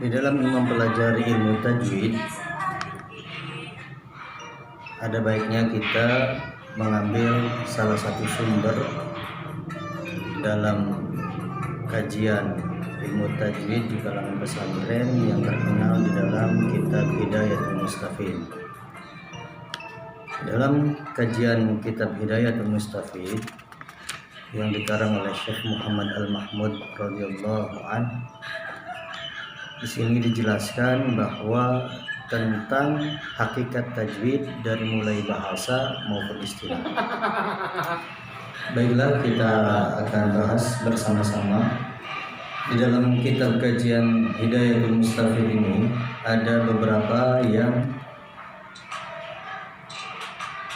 Di dalam mempelajari ilmu tajwid, ada baiknya kita mengambil salah satu sumber dalam kajian ilmu tajwid di kalangan pesantren yang terkenal di dalam kitab Hidayatul Mustafid. Dalam kajian kitab Hidayatul Mustafid yang dikarang oleh Syekh Muhammad Al-Mahmud radhiyallahu anhu, di sini dijelaskan bahwa tentang hakikat tajwid dari mulai bahasa maupun istilah. Baiklah, kita akan bahas bersama-sama. Di dalam kitab kajian Hidayatul Mustafid ini ada beberapa yang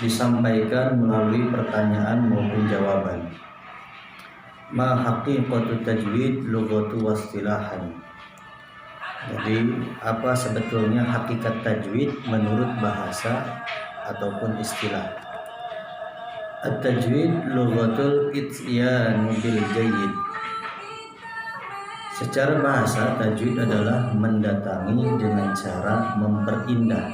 disampaikan melalui pertanyaan maupun jawaban. Ma haqiqatu tajwid lughatu wastilahan. Jadi apa sebetulnya hakikat tajwid menurut bahasa ataupun istilah? At-tajwid lughatul ityan bil jayyid. Secara bahasa, tajwid adalah mendatangi dengan cara memperindah.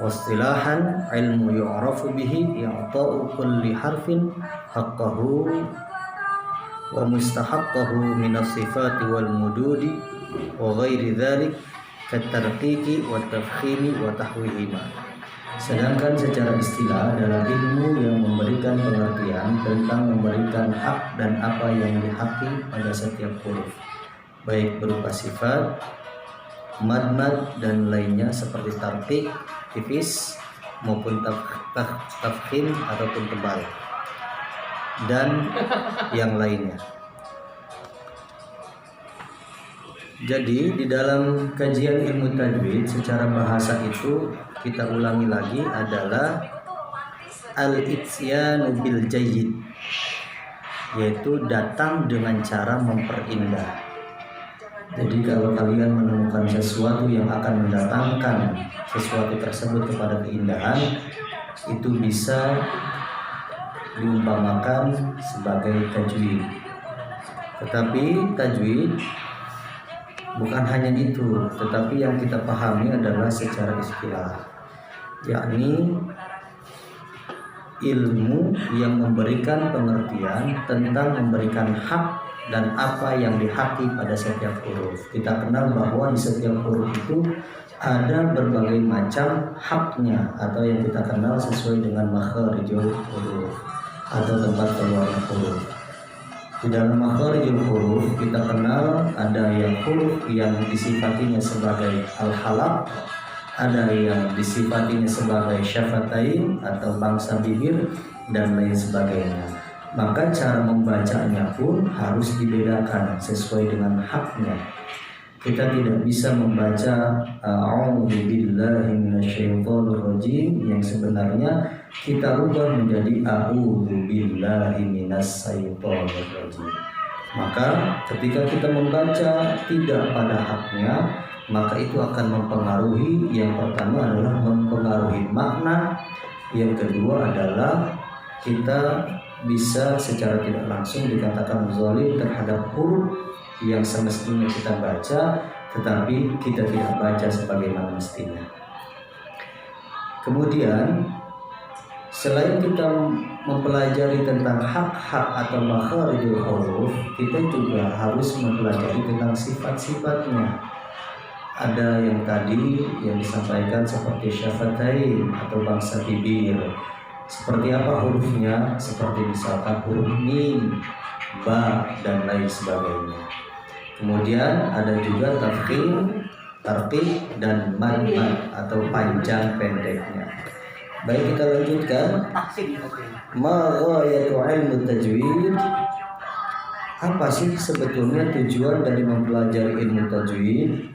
Wastilahan ilmu yu'rafu bihi i'ta'u kulli harfin haqqahu wa mustahaqqahu min as-sifati wal mududi wa ghairi dzalik katarqiqi wa tafkhimi wa tahwihima. Sedangkan secara istilah adalah ilmu yang memberikan pengertian tentang memberikan hak dan apa yang dihaki pada setiap huruf, baik berupa sifat, mad dan lainnya seperti tarqiq tipis maupun tafkhim ataupun tebal dan yang lainnya. Jadi di dalam kajian ilmu tajwid secara bahasa itu, kita ulangi lagi, adalah al-ityanu bil jayyid, yaitu datang dengan cara memperindah. Jadi kalau kalian menemukan sesuatu yang akan mendatangkan sesuatu tersebut kepada keindahan, itu bisa diumpamakan sebagai tajwid. Tetapi tajwid bukan hanya itu, tetapi yang kita pahami adalah secara istilah, yakni ilmu yang memberikan pengertian tentang memberikan hak dan apa yang dihaki pada setiap huruf. Kita kenal bahwa di setiap huruf itu ada berbagai macam haknya, atau yang kita kenal sesuai dengan makharijul huruf atau tempat keluarnya huruf. Di dalam makharijul huruf kita kenal ada yang huruf yang disifatinya sebagai al-halaq, ada yang disifatinya sebagai syafatain atau bangsa bibir dan lain sebagainya. Maka cara membacanya pun harus dibedakan sesuai dengan haknya. Kita tidak bisa membaca a'udzu billahi minasyaitonir rajim yang sebenarnya kita rubah menjadi a'udzu billahi minasyaitonir rajim. Maka ketika kita membaca tidak pada haknya, maka itu akan mempengaruhi, yang pertama adalah mempengaruhi makna, yang kedua adalah kita bisa secara tidak langsung dikatakan zalim terhadap huruf yang semestinya kita baca, tetapi kita tidak baca sebagaimana mestinya. Kemudian selain kita mempelajari tentang hak-hak atau makharijul huruf, kita juga harus mempelajari tentang sifat-sifatnya. Ada yang tadi yang disampaikan seperti syafatain atau bangsa bibir. Seperti apa hurufnya? Seperti misalkan huruf mim, ba dan lain sebagainya. Kemudian ada juga tafkhim, tarqiq dan mad atau panjang pendeknya. Baik, kita lanjutkan. Ma ghayatu ilmu tajwid. Apa sih sebetulnya tujuan dari mempelajari ilmu tajwid?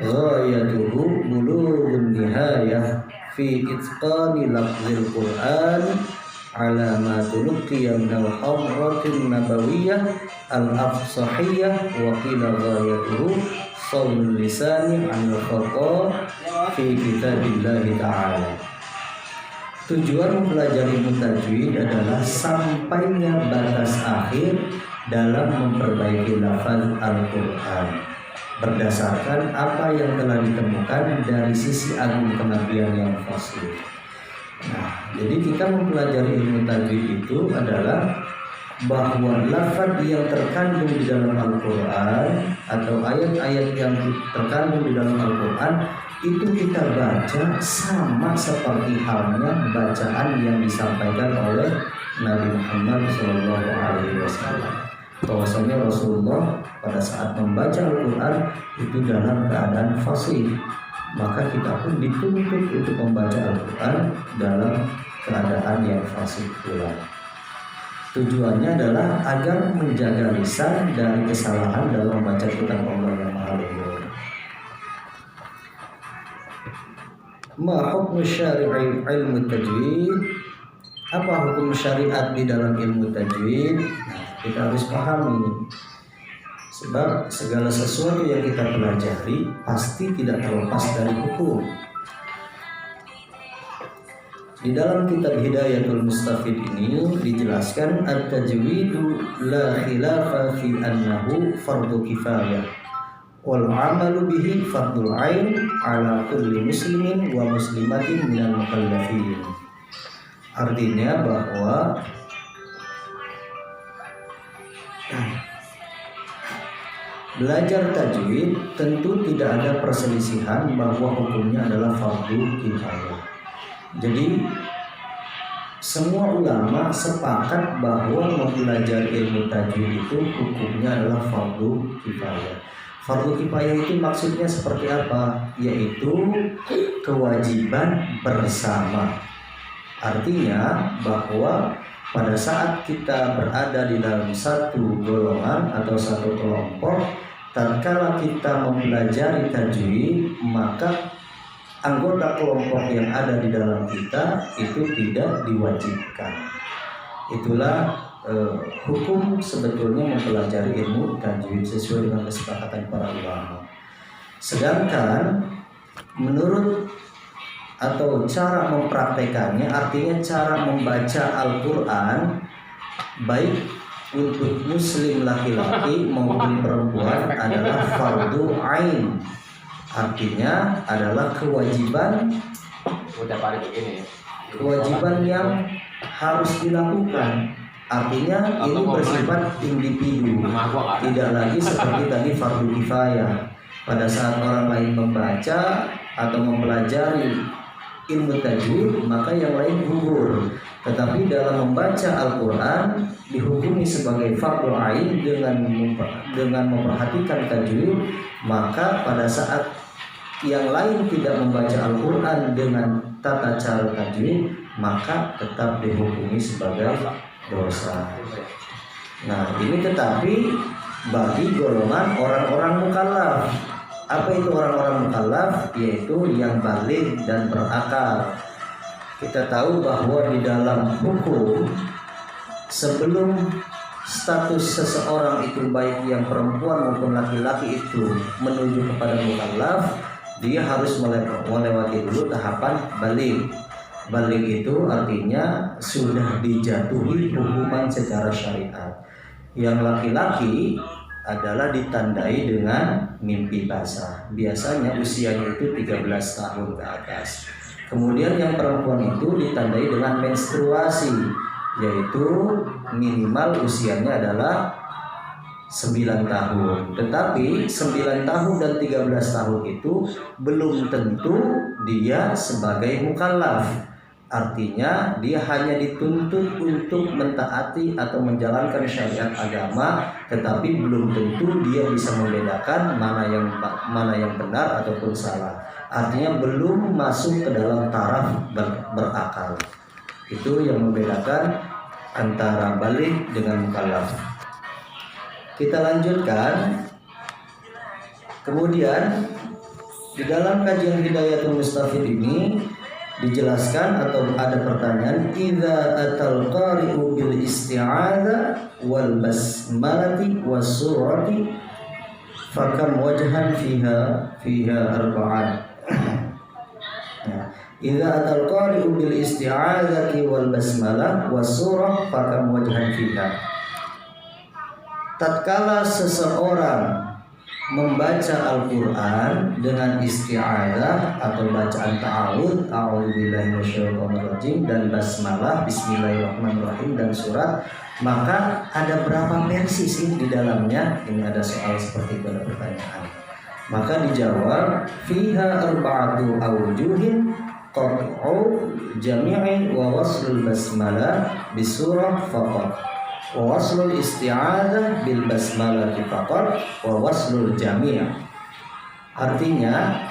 Ghayatuhu bulughun nihayah fi itqani lafzil Qur'an ala ma tulqiya min al-hadratin nabawiyyah al-afsahiyah wa qila ghayatuhu sawlul lisani an al-khata fi kitabillahi ta'ala. Tujuan mempelajari ilmu tajwid adalah sampainya batas akhir dalam memperbaiki lafaz Al-Quran berdasarkan apa yang telah ditemukan dari sisi agung kenabian yang fasih. Nah, jadi kita mempelajari ilmu tajwid itu adalah bahwa lafaz yang terkandung di dalam Al-Quran atau ayat-ayat yang terkandung di dalam Al-Quran itu kita baca sama seperti halnya bacaan yang disampaikan oleh Nabi Muhammad SAW. Bahwasanya Rasulullah pada saat membaca Al-Quran itu dalam keadaan fasih, maka kita pun dituntut untuk membaca Al-Quran dalam keadaan yang fasih pula. Tujuannya adalah agar menjaga lisan dari kesalahan dalam membaca kitab Allah yang Maha Luhur. Ma hukmu syari'i ilmu tajwid? Apa hukum syariat di dalam ilmu tajwid? Nah, kita harus pahami. Sebab segala sesuatu yang kita pelajari pasti tidak terlepas dari hukum. Di dalam kitab Hidayatul Mustafid ini dijelaskan at-tajwidu la khilafa fi annahu fardu kifayah wal amalu bihi fardul ain ala kulli muslimin wa muslimatin minal mukallafin. Artinya bahwa belajar tajwid tentu tidak ada perselisihan bahwa hukumnya adalah fardu kifayah. Jadi semua ulama sepakat bahwa mempelajari ilmu tajwid itu hukumnya adalah fardu kifayah. Fardu kifayah itu maksudnya seperti apa? Yaitu kewajiban bersama. Artinya bahwa pada saat kita berada di dalam satu golongan atau satu kelompok, tatkala kita mempelajari tajwid, maka anggota kelompok yang ada di dalam kita itu tidak diwajibkan. Itulah hukum sebetulnya mempelajari ilmu tajwid sesuai dengan kesepakatan para ulama. Sedangkan menurut atau cara mempraktekannya, artinya cara membaca Al-Quran baik untuk muslim laki-laki maupun perempuan adalah fardu ain. Artinya adalah kewajiban yang harus dilakukan. Artinya ini bersifat individu, tidak lagi seperti tadi fardu kifayah. Pada saat orang lain membaca atau mempelajari ilmu tajwid, maka yang lain gugur. Tetapi dalam membaca Al-Quran dihukumi sebagai fardu ain dengan memperhatikan tajwid, maka pada saat yang lain tidak membaca Al-Quran dengan tata cara tajwid, maka tetap dihukumi sebagai dosa. Nah, ini tetapi bagi golongan orang-orang mukallaf. Apa itu orang-orang mukallaf? Yaitu yang baligh dan berakal. Kita tahu bahwa di dalam hukum sebelum status seseorang itu baik yang perempuan maupun laki-laki itu menuju kepada mukallaf, dia harus melewati dulu tahapan baligh. Baligh itu artinya sudah dijatuhi hukuman secara syariat. Yang laki-laki adalah ditandai dengan mimpi basah. Biasanya usianya itu 13 tahun ke atas. Kemudian yang perempuan itu ditandai dengan menstruasi, yaitu minimal usianya adalah 9 tahun. Tetapi 9 tahun dan 13 tahun itu belum tentu dia sebagai mukallaf. Artinya dia hanya dituntut untuk mentaati atau menjalankan syariat agama, tetapi belum tentu dia bisa membedakan mana yang benar ataupun salah. Artinya belum masuk ke dalam taraf berakal. Itu yang membedakan antara baligh dengan mukallaf. Kita lanjutkan. Kemudian di dalam kajian Hidayatul Mustafid ini dijelaskan atau ada pertanyaan, idza atal qari'u bil isti'adzah wal basmalati was surati fakam wajhan fiha arba'an. Idza atal qari'u bil isti'adzati wal basmalah was surah fakam wajhan fiha. Tatkala seseorang membaca Al-Quran dengan isti'adzah atau bacaan ta'awudz, a'udzubillahi minasyaitonirrajim, dan basmalah, bismillahirrahmanirrahim, dan surat, maka ada berapa versi sih di dalamnya? Ini ada soal seperti itu, ada pertanyaan. Maka dijawab, fiha arba'atu awjuhin qat'u jami'i wa waslul basmalah bisurah faqat, wa waslul isti'adzah bil basmalah faqat, wa waslul jami'. Artinya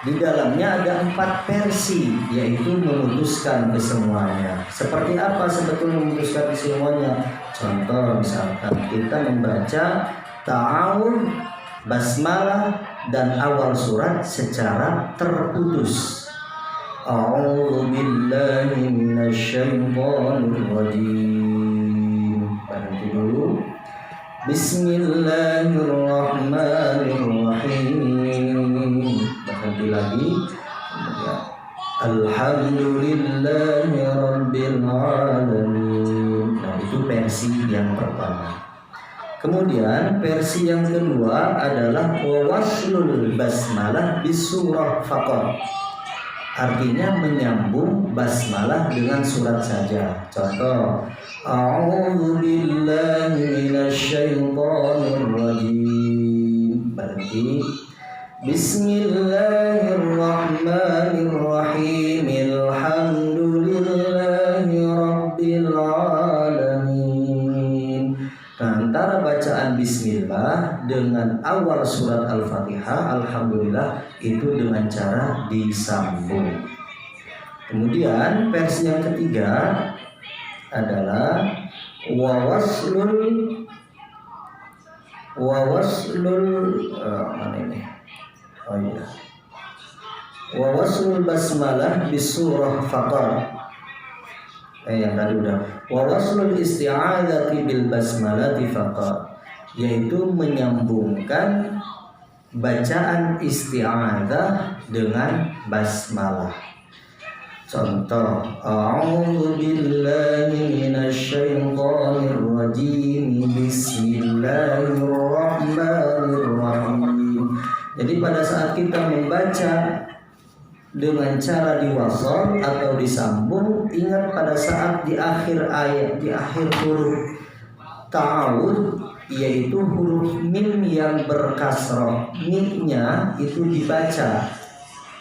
di dalamnya ada 4 versi, yaitu memutuskan kesemuanya. Seperti apa sebetulnya memutuskan kesemuanya? Contoh misalkan kita membaca ta'awudz, basmalah, dan awal surat secara terputus. A'udzu billahi minasyaitonir rajim. Berhenti dulu. Bismillahirrahmanirrahim. Berhenti lagi. Alhamdulillahi rabbil alamin. Nah, itu versi yang pertama. Kemudian versi yang kedua adalah waslul basmalah bisurah faqat. Artinya menyambung basmalah dengan surat saja. Contoh, a'udzu billahi minasyaitonir rajim. Berarti bismillahirrahmanirrahim. Alhamdulillahi rabbil alamin. Nah, antara bacaan bismillah dengan awal surat Al-Fatihah, alhamdulillah, itu dengan cara disambung. Kemudian versi yang ketiga adalah wawaslul wawaslul basmalah bisurah faqat. Yang tadi udah wawaslul isti'adzati bil basmalati faqat, yaitu menyambungkan bacaan isti'adzah dengan basmalah. Contoh, a'udzu billahi minasyaitonir rajim, bismillahirrahmanirrahim. Jadi pada saat kita membaca dengan cara diwasal atau disambung, ingat pada saat di akhir ayat, di akhir huruf ta'awudz, yaitu huruf mim yang berkasrah, mimnya itu dibaca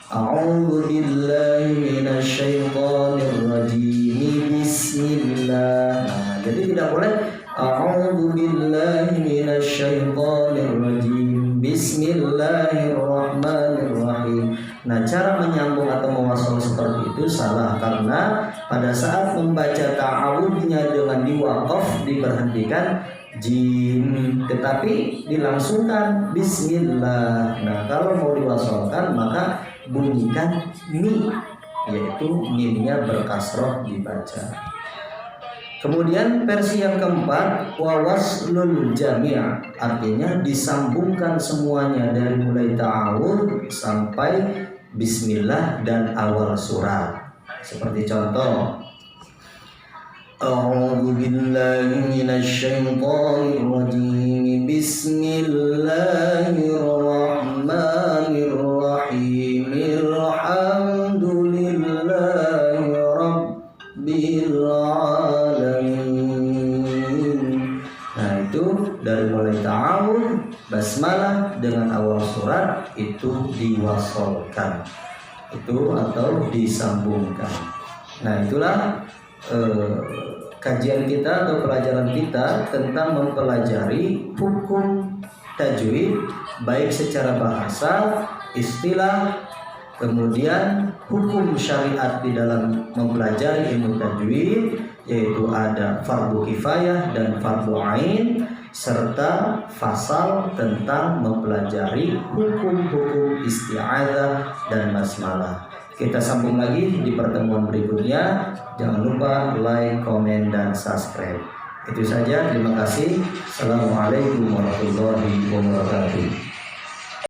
a'udzu billahi minasyaitonir rajim, bismillah. Nah, jadi tidak boleh a'udzu billahi minasyaitonir rajim, bismillahirrahmanirrahim. Nah, cara menyambung atau mewasal seperti itu salah, karena pada saat membaca ta'awudznya dengan diwaqaf, diberhentikan jim, tetapi dilangsungkan bismillah. Nah, kalau mau diwasalkan maka bunyikan mi, yaitu mimnya berkasroh dibaca. Kemudian versi yang keempat wawaslul jami', artinya disambungkan semuanya dari mulai ta'awudz sampai bismillah dan awal surat. Seperti contoh, a'udzu billahi minasyaitonir rajim, bismillahirrahmanirrahim, alhamdulillahi rabbil alamin. Nah, itu dari mulai ta'awudz, basmalah dengan awal surat itu diwasolkan, itu atau disambungkan. Nah, itulah kajian kita atau pelajaran kita tentang mempelajari hukum tajwid, baik secara bahasa, istilah, kemudian hukum syariat di dalam mempelajari ilmu tajwid, yaitu ada fardu kifayah dan fardu ain, serta fasal tentang mempelajari hukum-hukum isti'adzah dan basmalah. Kita sambung lagi di pertemuan berikutnya. Jangan lupa like, komen, dan subscribe. Itu saja, terima kasih. Assalamualaikum warahmatullahi wabarakatuh.